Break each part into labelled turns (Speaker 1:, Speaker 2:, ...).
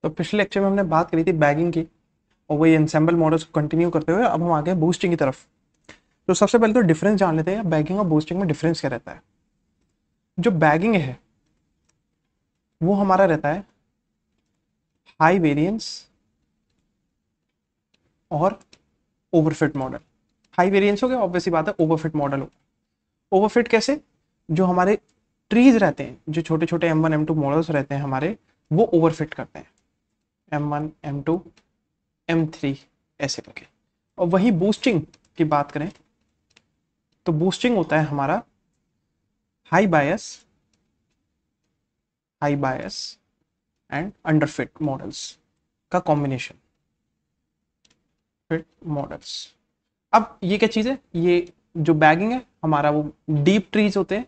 Speaker 1: तो पिछले लेक्चर में हमने बात करी थी बैगिंग की, और वही एनसेम्बल मॉडल्स को कंटिन्यू करते हुए अब हम आगे बूस्टिंग की तरफ। तो सबसे पहले तो डिफरेंस जान लेते हैं, बैगिंग और बूस्टिंग में डिफरेंस क्या रहता है। जो बैगिंग है वो हमारा रहता है हाई वेरिएंस और ओवरफिट मॉडल। हाई वेरिएंस हो गया, ऑब्वियसली बात है, ओवरफिट मॉडल हो। ओवरफिट कैसे? जो हमारे ट्रीज रहते हैं, जो छोटे छोटे M1 M2 मॉडल्स रहते हैं हमारे, वो ओवरफिट करते हैं, M1 M2 M3 ऐसे करके। और वही बूस्टिंग की बात करें तो बूस्टिंग होता है हमारा high bias, high bias and underfit models का कॉम्बिनेशन, फिट मॉडल्स। अब ये क्या चीज़ है? ये जो बैगिंग है हमारा वो डीप ट्रीज होते हैं,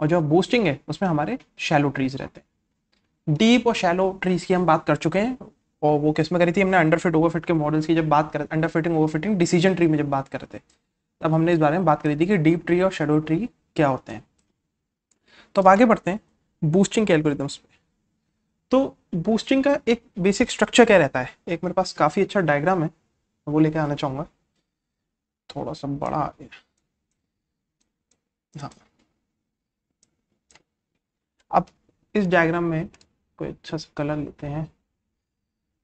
Speaker 1: और जो बूस्टिंग है उसमें हमारे शैलो ट्रीज रहते हैं। डीप और शैलो ट्रीज की हम बात कर चुके हैं, और वो किस में करी थी हमने? अंडरफिट ओवरफिट के मॉडल्स की जब बात कर, अंडरफिटिंग ओवरफिटिंग डिसीजन ट्री में जब बात कर रहे थे, तब हमने इस बारे में बात करी थी कि डीप ट्री और शैडो ट्री क्या होते हैं। तो अब आगे बढ़ते हैं बूस्टिंग के एल्गोरिथम्स पे। तो बूस्टिंग का एक बेसिक स्ट्रक्चर क्या रहता है? एक मेरे पास काफ़ी अच्छा डायग्राम है, वो लेके आना चाहूँगा। थोड़ा सा बड़ा आ गया। हाँ, अब इस डायग्राम में कोई अच्छा सा कलर लेते हैं,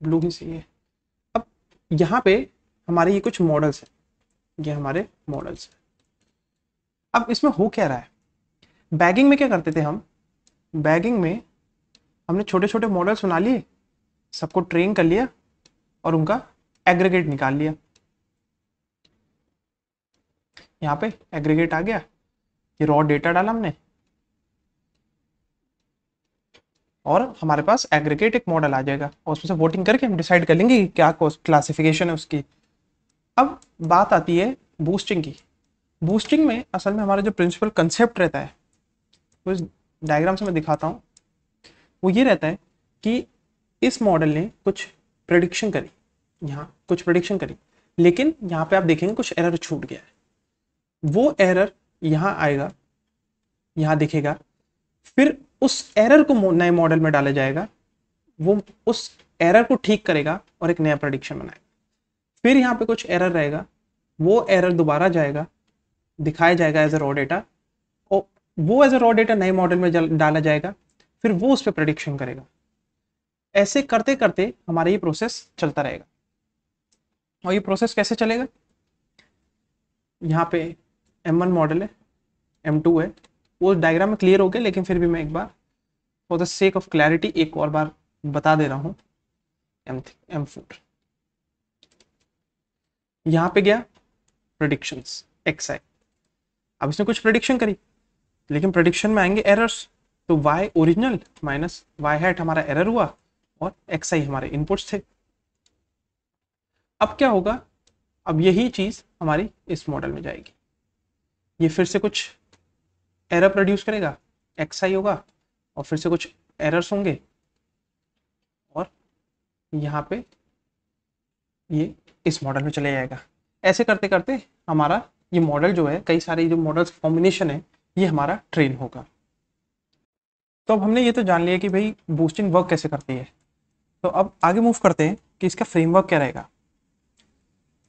Speaker 1: ब्लू ही सही है। अब यहाँ पे हमारे ये कुछ मॉडल्स हैं, ये हमारे मॉडल्स हैं। अब इसमें हो क्या रहा है? बैगिंग में क्या करते थे हम? बैगिंग में हमने छोटे छोटे मॉडल्स बना लिए, सबको ट्रेन कर लिया और उनका एग्रीगेट निकाल लिया। यहाँ पे एग्रीगेट आ गया, ये रॉ डेटा डाला हमने, और हमारे पास एग्रीगेट एक मॉडल आ जाएगा, और उसमें से वोटिंग करके हम डिसाइड कर लेंगे कि क्या क्लासिफिकेशन है उसकी। अब बात आती है बूस्टिंग की। बूस्टिंग में असल में हमारा जो प्रिंसिपल कंसेप्ट रहता है, वो इस डायग्राम से मैं दिखाता हूँ। वो ये रहता है कि इस मॉडल ने कुछ प्रेडिक्शन करी, यहाँ कुछ प्रेडिक्शन करी, लेकिन यहाँ पे आप देखेंगे कुछ एरर छूट गया है। वो एरर यहाँ आएगा, यहाँ दिखेगा, फिर उस एरर को नए मॉडल में डाला जाएगा, वो उस एरर को ठीक करेगा और एक नया प्रेडिक्शन बनाएगा। फिर यहाँ पे कुछ एरर रहेगा, वो एरर दोबारा जाएगा, दिखाया जाएगा एज ए रॉ डेटा, और वो एज ए रॉ डेटा नए मॉडल में डाला जाएगा, फिर वो उस पर प्रेडिक्शन करेगा। ऐसे करते करते हमारा ये प्रोसेस चलता रहेगा। और ये प्रोसेस कैसे चलेगा? यहाँ पे M1 मॉडल है, M2 है, वो डायग्राम में क्लियर हो गया, लेकिन फिर भी मैं एक बार for the sake of clarity एक और बार बता दे रहा हूँ। M4 यहाँ पे गया, प्रेडिक्शंस xi। अब इसने कुछ प्रेडिक्शन करी, लेकिन प्रेडिक्शन में आएंगे एरर्स, तो y original minus y hat हमारा एरर हुआ, और xi हमारे इनपुट्स थे। अब क्या होगा? अब यही चीज हमारी इस मॉडल में जाएगी, ये फिर से कुछ एरर प्रोड्यूस करेगा, xi होगा, और फिर से कुछ एरर्स होंगे, और यहाँ पे ये इस मॉडल में चले जाएगा। ऐसे करते करते हमारा ये मॉडल जो है, कई सारे जो मॉडल्स कॉम्बिनेशन है, ये हमारा ट्रेन होगा। तो अब हमने ये तो जान लिया कि भाई बूस्टिंग वर्क कैसे करती है। तो अब आगे मूव करते हैं कि इसका फ्रेमवर्क क्या रहेगा।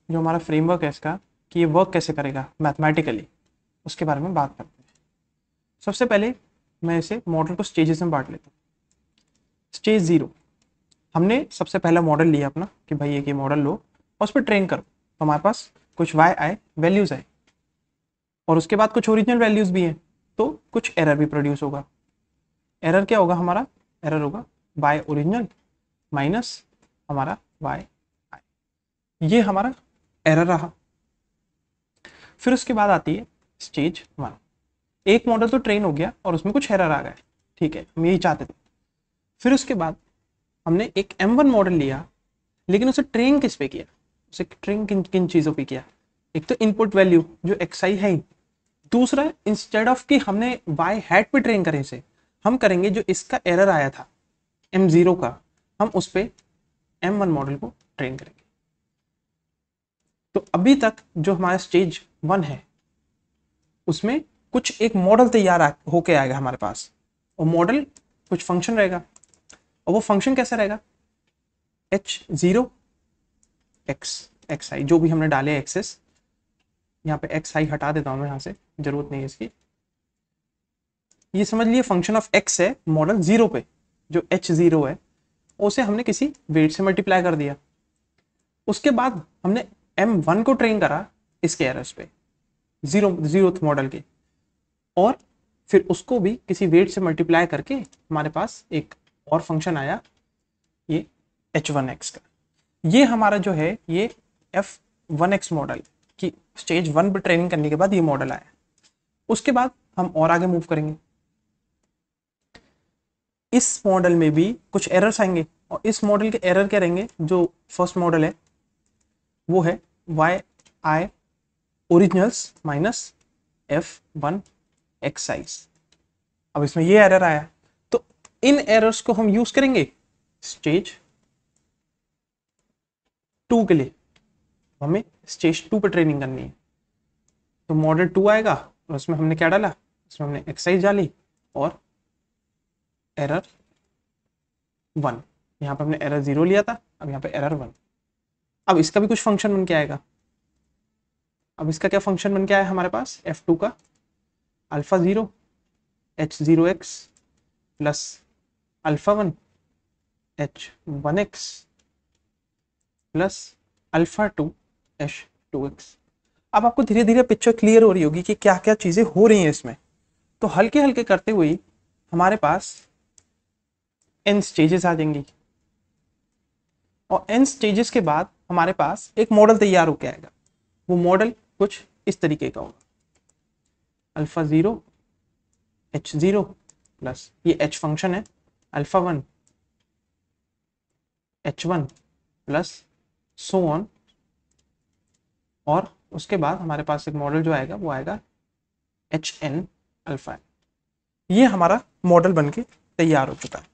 Speaker 1: जो हमारा फ्रेमवर्क है इसका, कि ये वर्क कैसे करेगा मैथमेटिकली, उसके बारे में बात करते हैं। सबसे पहले मैं इसे मॉडल को स्टेजेस में बांट लेता हूँ। स्टेज 0, हमने सबसे पहला मॉडल लिया अपना कि भाई एक ये मॉडल लो और उस पर ट्रेन करो, तो हमारे पास कुछ वाई आए, वैल्यूज आए, और उसके बाद कुछ ओरिजिनल वैल्यूज भी हैं, तो कुछ एरर भी प्रोड्यूस होगा। एरर क्या होगा हमारा? एरर होगा वाई ओरिजिनल माइनस हमारा वाई आई, ये हमारा एरर रहा। फिर उसके बाद आती है स्टेज 1। एक मॉडल तो ट्रेन हो गया और उसमें कुछ एरर आ गए, ठीक है, हम यही चाहते थे। फिर उसके बाद हमने एक M1 मॉडल लिया, लेकिन उसे ट्रेन किस पे किया? उसे ट्रेन किन किन चीज़ों पे किया? एक तो इनपुट वैल्यू जो xi है ही। दूसरा, इंस्टेड ऑफ कि हमने y हैट पे ट्रेन करें इसे, हम करेंगे जो इसका एरर आया था M0 का, हम उस पे M1 मॉडल को ट्रेन करेंगे। तो अभी तक जो हमारा स्टेज 1 है, उसमें कुछ एक मॉडल तैयार होके आएगा हमारे पास, और मॉडल कुछ फंक्शन रहेगा। और वो फंक्शन कैसा रहेगा, h0 xi, जो भी हमने डाले एक्सेस, यहाँ पे xi हटा देता हूँ मैं, यहाँ से जरूरत नहीं है इसकी। ये समझ लिए फंक्शन ऑफ x है मॉडल 0 पे, जो h0 है उसे हमने किसी वेट से मल्टीप्लाई कर दिया। उसके बाद हमने m1 को ट्रेन करा इसके एरर्स पे, जीरोथ मॉडल के, और फिर उसको भी किसी वेट से मल्टीप्लाई करके हमारे पास एक और फंक्शन आया, ये h1x का। ये हमारा जो है ये f1x मॉडल की स्टेज 1 पे ट्रेनिंग करने के बाद ये मॉडल आया। उसके बाद हम और आगे मूव करेंगे, इस मॉडल में भी कुछ एरर्स आएंगे, और इस मॉडल के एरर क्या रहेंगे, जो फर्स्ट मॉडल है वो है yi originals minus f1 excise. अब इसमें ये एरर आया, तो इन एरर्स को हम यूज करेंगे स्टेज 2 के लिए। हमें स्टेज 2 पे ट्रेनिंग करनी है, तो मॉडल 2 आएगा और उसमें हमने क्या डाला, उसमें हमने एक्साइज डाली और एरर 1। यहाँ पे हमने एरर 0 लिया था, अब यहाँ पे एरर 1। अब इसका भी कुछ फंक्शन बन के आएगा। अब इसका क्या फंक्शन बन के आया हमारे पास, f2 का alpha 0 h0x plus alpha 1 h1x plus alpha 2 h2x। अब आपको धीरे धीरे पिक्चर क्लियर हो रही होगी कि क्या क्या चीजें हो रही हैं इसमें। तो हल्के हल्के करते हुए हमारे पास n स्टेजेस आ जाएंगी, और n स्टेजेस के बाद हमारे पास एक मॉडल तैयार होकर आएगा। वो मॉडल कुछ इस तरीके का होगा, अल्फा 0 h0 प्लस ये h फंक्शन है, alpha 1 h1 plus so on, और उसके बाद हमारे पास एक मॉडल जो आएगा वो आएगा hn अल्फा। ये हमारा मॉडल बनके तैयार हो चुका है।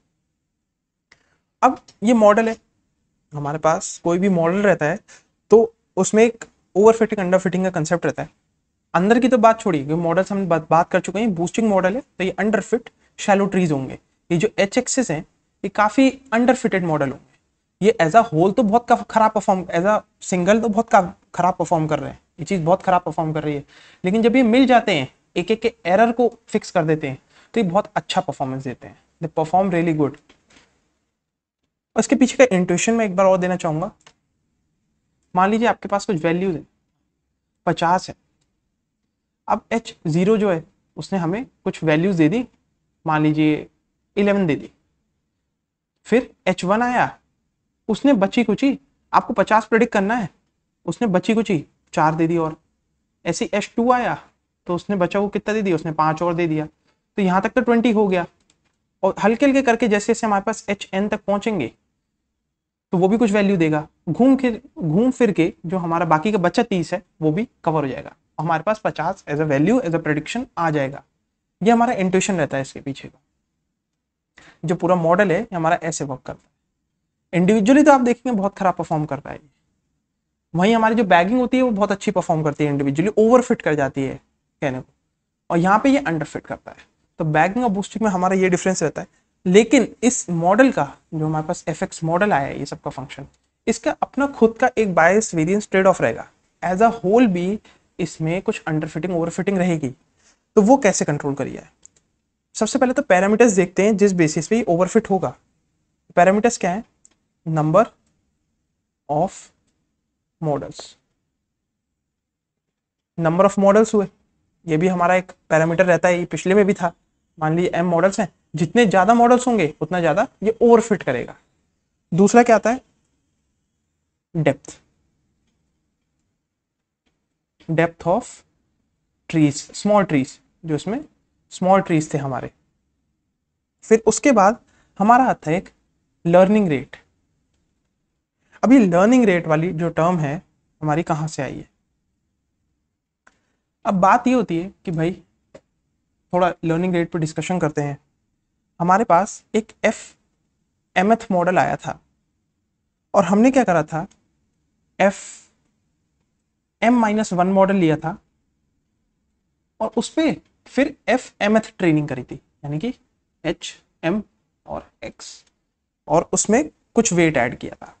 Speaker 1: अब ये मॉडल है, हमारे पास कोई भी मॉडल रहता है तो उसमें एक ओवरफिटिंग अंडर फिटिंग का कंसेप्ट रहता है। अंदर की तो बात छोड़िए, क्योंकि मॉडल हम बात कर चुके हैं, बूस्टिंग मॉडल है तो ये अंडर फिट शैलो ट्रीज होंगे। ये जो एच एक्सिस हैं ये काफी अंडर फिटेड मॉडल होंगे। ये एज अ होल तो बहुत खराब परफॉर्म, एज अ सिंगल तो बहुत खराब परफॉर्म कर रहे हैं, ये चीज बहुत खराब परफॉर्म कर रही है। लेकिन जब ये मिल जाते हैं, एक एक के एरर को फिक्स कर देते हैं, तो ये बहुत अच्छा परफॉर्मेंस देते हैं, दे परफॉर्म रियली गुड। और इसके पीछे का इंट्यूशन में एक बार और देना चाहूंगा। मान लीजिए आपके पास कुछ वैल्यूज है, 50 है। अब h0 जो है उसने हमें कुछ वैल्यूज दे दी, मान लीजिए 11 दे दी। फिर h1 आया, उसने बची कुची, आपको 50 प्रेडिक्ट करना है, उसने बची कुची 4 दे दी। और ऐसे h2 आया तो उसने बचा वो कितना दे दिया, उसने 5 और दे दिया। तो यहाँ तक तो 20 हो गया। और हल्के हल्के करके जैसे जैसे हमारे पास hn तक पहुंचेंगे तो वो भी कुछ वैल्यू देगा, घूम फिर के जो हमारा बाकी का बचा 30 है वो भी कवर हो जाएगा, हमारे पास 50 as a value as a prediction आ जाएगा। ये हमारा इंट्यूशन रहता है इसके पीछे का। जो पूरा मॉडल है हमारा ऐसे वर्क करता है। इंडिविजुअली तो आप देखेंगे बहुत खराब परफॉर्म करता है, वहीं हमारी जो बैगिंग होती है वो बहुत अच्छी परफॉर्म करती है, इंडिविजुअली ओवरफिट कर जाती है कहने को, और यहाँ पे ये अंडरफिट करता है। तो बैगिंग और बूस्टिंग में हमारा ये डिफरेंस रहता है। लेकिन इस मॉडल का जो हमारे पास एफएक्स मॉडल आया है, ये सबका फंक्शन, इसका अपना खुद का एक बायस वेरिएंस ट्रेड ऑफ रहेगा। एज अ होल भी इसमें कुछ अंडरफिटिंग ओवरफिटिंग रहेगी। तो वो कैसे कंट्रोल करिए, सबसे पहले तो पैरामीटर्स देखते हैं जिस बेसिस पे ओवरफिट होगा। पैरामीटर्स क्या है, number of models, number of models हुए, ये भी हमारा एक पैरामीटर रहता है, ये पिछले में भी था। मान लीजिए m मॉडल्स हैं, जितने ज्यादा मॉडल्स होंगे उतना ज्यादा ये ओवरफिट करेगा। दूसरा क्या आता है, depth, depth of trees, small trees, जो इसमें स्मॉल ट्रीज थे हमारे। फिर उसके बाद हमारा आता है एक लर्निंग रेट। अभी लर्निंग रेट वाली जो टर्म है हमारी कहां से आई है, अब बात ये होती है कि भाई थोड़ा लर्निंग रेट पर डिस्कशन करते हैं। हमारे पास एक mth मॉडल आया था और हमने क्या करा था, m-1 मॉडल लिया था और उस पर फिर mth ट्रेनिंग करी थी, यानी कि h, m और x। और उसमें कुछ वेट ऐड किया था।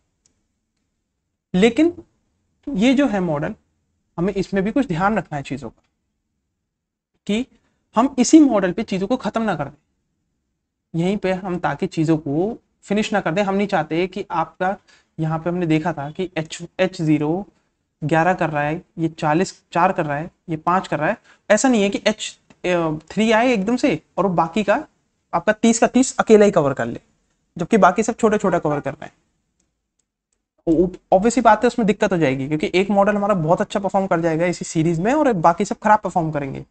Speaker 1: लेकिन ये जो है मॉडल, हमें इसमें भी कुछ ध्यान रखना है चीज़ों का, कि हम इसी मॉडल पे चीज़ों को ख़त्म ना कर दें यहीं पे हम, ताकि चीज़ों को फिनिश ना कर दें। हम नहीं चाहते कि आपका, यहाँ पे हमने देखा था कि H0 11 कर रहा है, ये 40 4 कर रहा है, ये 5 कर रहा है। ऐसा नहीं है कि H3 आए एकदम से और वो बाकी का आपका 30 का 30 अकेला ही कवर कर ले, जबकि बाकी सब छोटा छोटा कवर कर रहे हैं। ऑब्वियसली बात है, उसमें दिक्कत हो जाएगी, क्योंकि एक मॉडल हमारा बहुत अच्छा परफॉर्म कर जाएगा इसी सीरीज में और बाकी सब खराब परफॉर्म करेंगे।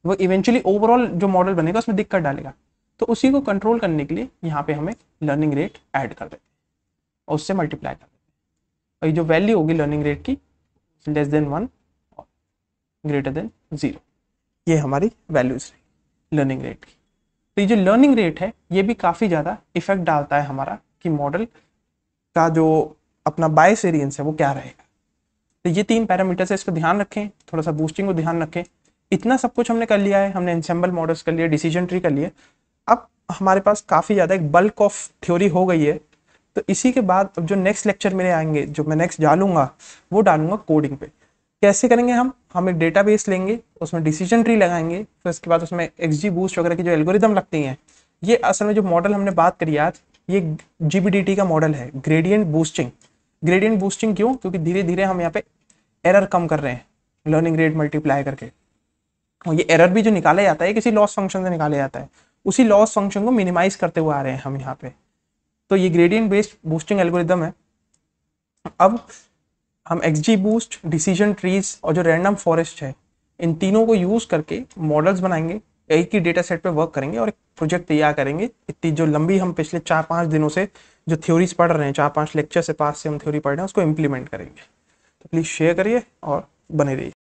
Speaker 1: वो इवेंचुअली ओवरऑल जो मॉडल बनेगा उसमें दिक्कत डालेगा। तो उसी को कंट्रोल करने के लिए यहाँ पे हमें लर्निंग रेट ऐड कर देते हैं और उससे मल्टीप्लाई कर देते हैं। और ये जो वैल्यू होगी लर्निंग रेट की, लेस देन 1 और ग्रेटर देन 0, ये हमारी वैल्यूज रही लर्निंग रेट की। तो ये जो लर्निंग रेट है ये भी काफ़ी ज़्यादा इफेक्ट डालता है हमारा कि मॉडल का जो अपना बायस वेरिएंस है वो क्या रहेगा। तो ये 3 पैरामीटर्स है, इसको ध्यान रखें, थोड़ा सा बूस्टिंग को ध्यान रखें। इतना सब कुछ हमने कर लिया है, हमने एनसेम्बल मॉडल्स कर लिया, डिसीजन ट्री कर लिए। अब हमारे पास काफ़ी ज़्यादा एक बल्क ऑफ थ्योरी हो गई है। तो इसी के बाद अब जो नेक्स्ट लेक्चर मेरे आएंगे, जो मैं नेक्स्ट डालूंगा, वो डालूंगा कोडिंग पे। कैसे करेंगे हम एक डेटाबेस लेंगे, उसमें डिसीजन ट्री लगाएंगे, फिर उसके बाद उसमें XG बूस्ट वगैरह की जो एल्गोरिदम लगती हैं, ये असल में जो मॉडल हमने बात करी आज, ये GBDT का मॉडल है, ग्रेडियंट बूस्टिंग। ग्रेडियंट बूस्टिंग क्यों? क्योंकि धीरे धीरे हम यहाँ पे एरर कम कर रहे हैं लर्निंग रेट मल्टीप्लाई करके। और ये एरर भी जो निकाला जाता है किसी लॉस फंक्शन से निकाला जाता है, उसी लॉस फंक्शन को मिनिमाइज करते हुए आ रहे हैं हम यहाँ पे। तो ये ग्रेडियंट बेस्ड बूस्टिंग एल्गोरिदम है। अब हम XG बूस्ट, डिसीजन ट्रीज और जो रैंडम फॉरेस्ट है, इन तीनों को यूज करके मॉडल्स बनाएंगे, एक ही डेटा सेट पे वर्क करेंगे और एक प्रोजेक्ट तैयार करेंगे। इतनी जो लंबी हम पिछले 4-5 दिनों से जो थ्योरीज पढ़ रहे हैं, 4-5 लेक्चर से पास से हम थ्योरी पढ़ रहे हैं, उसको इम्प्लीमेंट करेंगे। तो प्लीज़ शेयर करिए और बने रहिए।